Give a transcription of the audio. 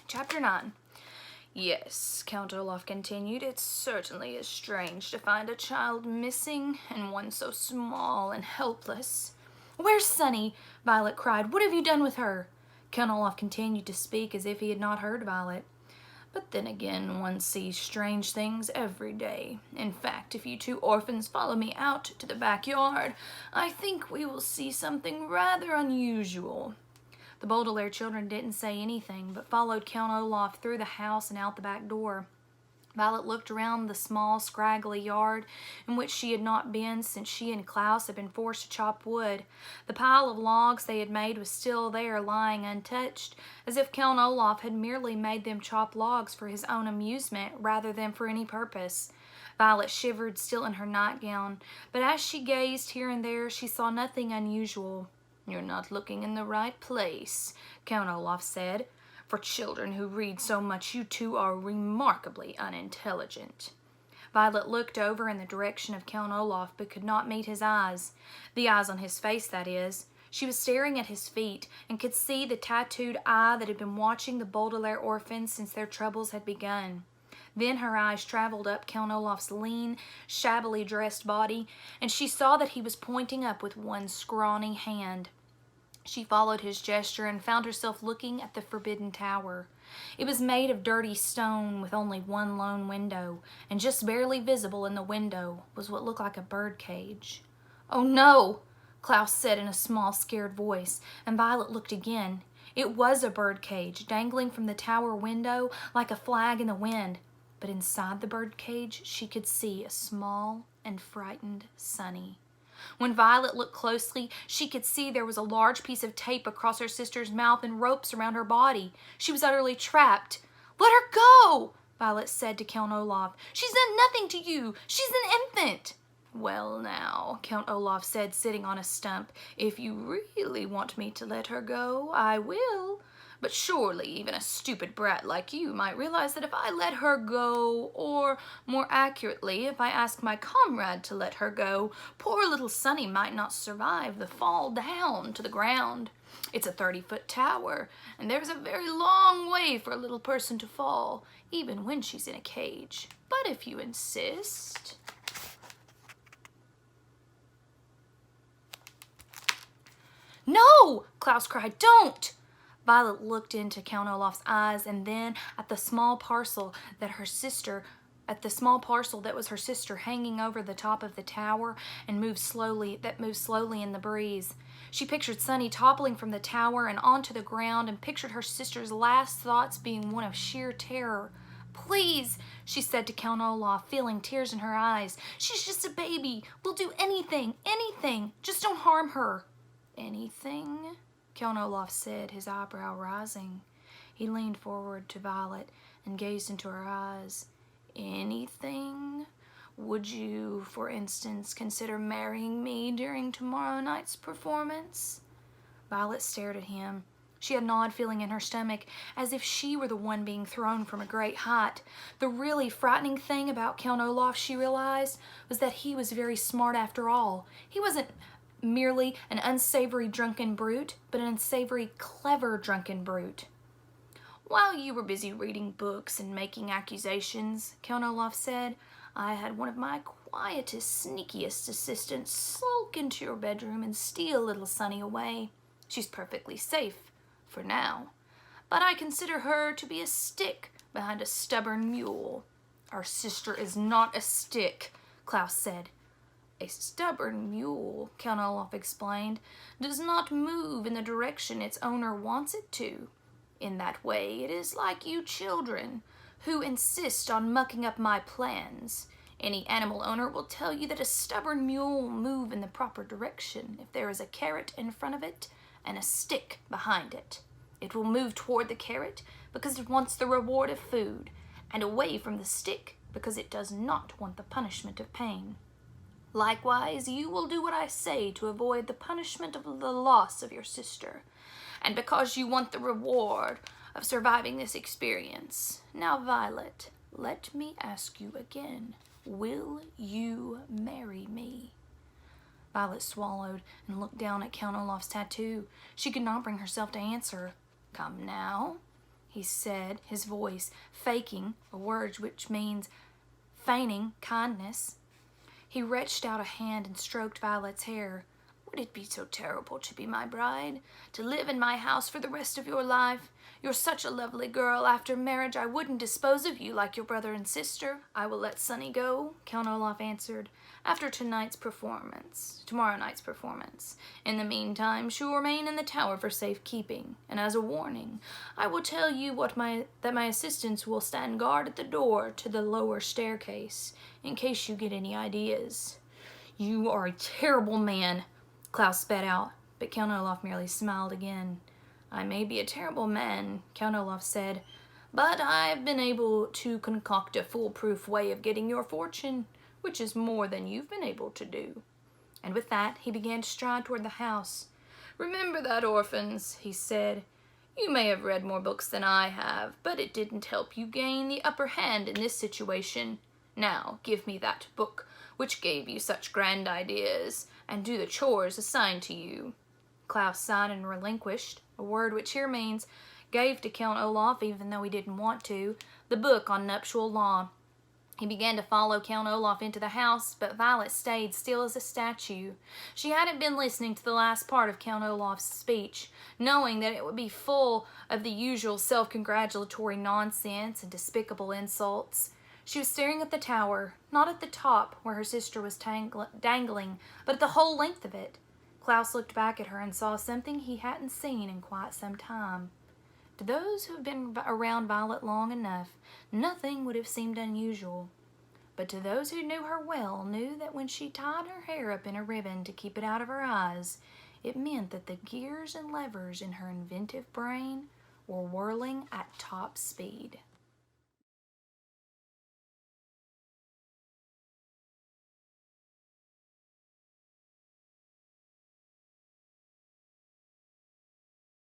Chapter 9. Yes, Count Olaf continued, it certainly is strange to find a child missing, and one so small and helpless. Where's Sunny? Violet cried. What have you done with her? Count Olaf continued to speak as if he had not heard Violet. But then again, one sees strange things every day. In fact, if you two orphans follow me out to the backyard, I think we will see something rather unusual. The Baudelaire children didn't say anything, but followed Count Olaf through the house and out the back door. Violet looked around the small, scraggly yard in which she had not been since she and Klaus had been forced to chop wood. The pile of logs they had made was still there, lying untouched, as if Count Olaf had merely made them chop logs for his own amusement rather than for any purpose. Violet shivered, still in her nightgown, but as she gazed here and there, she saw nothing unusual. You're not looking in the right place, Count Olaf said. For children who read so much, you two are remarkably unintelligent. Violet looked over in the direction of Count Olaf, but could not meet his eyes. The eyes on his face, that is. She was staring at his feet, and could see the tattooed eye that had been watching the Baudelaire orphans since their troubles had begun. Then her eyes traveled up Count Olaf's lean, shabbily dressed body, and she saw that he was pointing up with one scrawny hand. She followed his gesture and found herself looking at the forbidden tower. It was made of dirty stone with only one lone window, and just barely visible in the window was what looked like a bird cage. "Oh no," Klaus said in a small, scared voice, and Violet looked again. It was a bird cage, dangling from the tower window like a flag in the wind. But inside the bird cage she could see a small and frightened Sunny. When Violet looked closely, she could see there was a large piece of tape across her sister's mouth and ropes around her body. She was utterly trapped. "Let her go," Violet said to Count Olaf. "She's done nothing to you. She's an infant." "Well now," Count Olaf said, sitting on a stump, "if you really want me to let her go, I will. But surely even a stupid brat like you might realize that if I let her go, or more accurately, if I ask my comrade to let her go, poor little Sunny might not survive the fall down to the ground. It's a 30-foot tower, and there's a very long way for a little person to fall, even when she's in a cage. But if you insist..." "No!" Klaus cried. "Don't!" Violet looked into Count Olaf's eyes and then at the small parcel that was her sister hanging over the top of the tower and moved slowly in the breeze. She pictured Sunny toppling from the tower and onto the ground, and pictured her sister's last thoughts being one of sheer terror. "Please," she said to Count Olaf, feeling tears in her eyes. "She's just a baby. We'll do anything, anything. Just don't harm her." "Anything?" Count Olaf said, his eyebrow rising. He leaned forward to Violet and gazed into her eyes. "Anything? Would you, for instance, consider marrying me during tomorrow night's performance?" Violet stared at him. She had an odd feeling in her stomach, as if she were the one being thrown from a great height. The really frightening thing about Count Olaf, she realized, was that he was very smart after all. He wasn't merely an unsavory drunken brute, but an unsavory, clever drunken brute. "While you were busy reading books and making accusations," Count Olaf said, "I had one of my quietest, sneakiest assistants sulk into your bedroom and steal little Sunny away. She's perfectly safe, for now. But I consider her to be a stick behind a stubborn mule." "Our sister is not a stick," Klaus said. "A stubborn mule," Count Olaf explained, "does not move in the direction its owner wants it to. In that way, it is like you children, who insist on mucking up my plans. Any animal owner will tell you that a stubborn mule will move in the proper direction if there is a carrot in front of it and a stick behind it. It will move toward the carrot because it wants the reward of food, and away from the stick because it does not want the punishment of pain. Likewise, you will do what I say to avoid the punishment of the loss of your sister, and because you want the reward of surviving this experience. Now, Violet, let me ask you again, will you marry me?" Violet swallowed and looked down at Count Olaf's tattoo. She could not bring herself to answer. "Come now," he said, his voice faking, a word which means feigning kindness. He reached out a hand and stroked Violet's hair. Would it be so terrible to be my bride? To live in my house for the rest of your life? You're such a lovely girl. After marriage, I wouldn't dispose of you like your brother and sister. I will let Sonny go, Count Olaf answered, after tomorrow night's performance. In the meantime, she will remain in the tower for safekeeping. And as a warning, I will tell you that my assistants will stand guard at the door to the lower staircase, in case you get any ideas. You are a terrible man, Klaus spat out, but Count Olaf merely smiled again. I may be a terrible man, Count Olaf said, but I've been able to concoct a foolproof way of getting your fortune, which is more than you've been able to do. And with that, he began to stride toward the house. Remember that, orphans, he said. You may have read more books than I have, but it didn't help you gain the upper hand in this situation. Now, give me that book which gave you such grand ideas, and do the chores assigned to you. Klaus sighed and relinquished, a word which here means gave to Count Olaf, even though he didn't want to, the book on nuptial law. He began to follow Count Olaf into the house, but Violet stayed still as a statue. She hadn't been listening to the last part of Count Olaf's speech, knowing that it would be full of the usual self-congratulatory nonsense and despicable insults. She was staring at the tower, not at the top where her sister was dangling, but at the whole length of it. Klaus looked back at her and saw something he hadn't seen in quite some time. To those who have been around Violet long enough, nothing would have seemed unusual. But to those who knew her well, knew that when she tied her hair up in a ribbon to keep it out of her eyes, it meant that the gears and levers in her inventive brain were whirling at top speed.